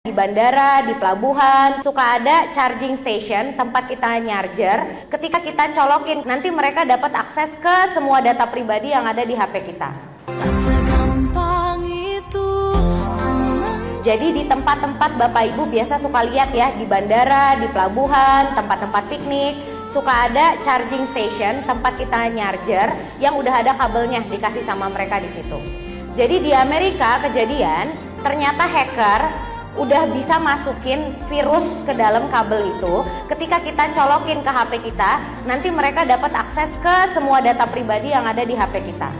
Di bandara, di pelabuhan, suka ada charging station, tempat kita nyarger. Ketika kita colokin, nanti mereka dapat akses ke semua data pribadi yang ada di HP kita. Jadi di tempat-tempat Bapak Ibu biasa suka lihat ya, di bandara, di pelabuhan, tempat-tempat piknik, suka ada charging station, tempat kita nyarger yang udah ada kabelnya dikasih sama mereka di situ. Jadi di Amerika kejadian, ternyata hacker udah bisa masukin virus ke dalam kabel itu. Ketika kita colokin ke HP kita, nanti mereka dapat akses ke semua data pribadi yang ada di HP kita.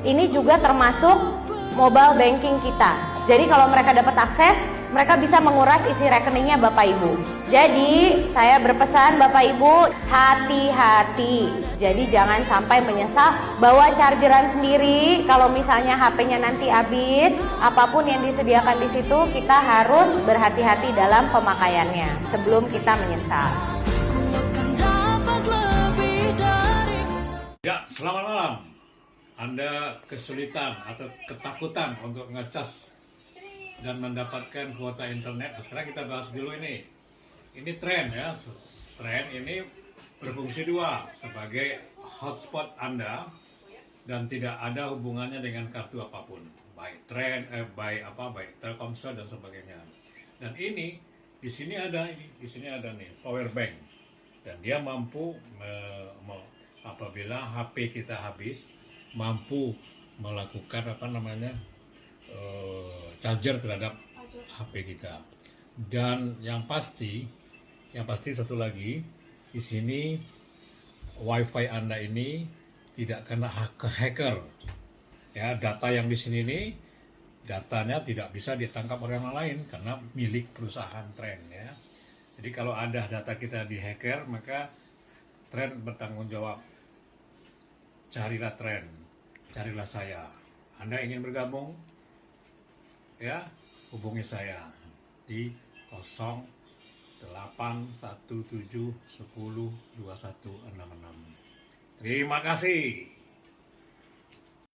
Ini juga termasuk mobile banking kita. Jadi kalau mereka dapat akses, mereka bisa menguras isi rekeningnya Bapak Ibu. Jadi saya berpesan Bapak Ibu, hati-hati. Jadi jangan sampai menyesal bawa chargeran sendiri. Kalau misalnya HP-nya nanti habis, apapun yang disediakan di situ, kita harus berhati-hati dalam pemakaiannya sebelum kita menyesal. Ya, selamat malam. Anda kesulitan atau ketakutan untuk ngecas dan mendapatkan kuota internet. Nah, sekarang kita bahas dulu ini. Ini tren ya. Tren ini berfungsi dua, sebagai hotspot Anda dan tidak ada hubungannya dengan kartu apapun, baik baik Telkomsel dan sebagainya. Dan ini di sini ada nih power bank, dan dia mampu apabila HP kita habis, mampu melakukan charger terhadap HP kita. Dan yang pasti satu lagi, di sini WiFi Anda ini tidak kena hacker. Ya, data yang di sini ini datanya tidak bisa ditangkap oleh orang lain karena milik perusahaan Tren ya. Jadi kalau ada data kita di hacker, maka Tren bertanggung jawab. Carilah Tren, carilah saya. Anda ingin bergabung? Ya, hubungi saya di 0817 10 2166. Terima kasih.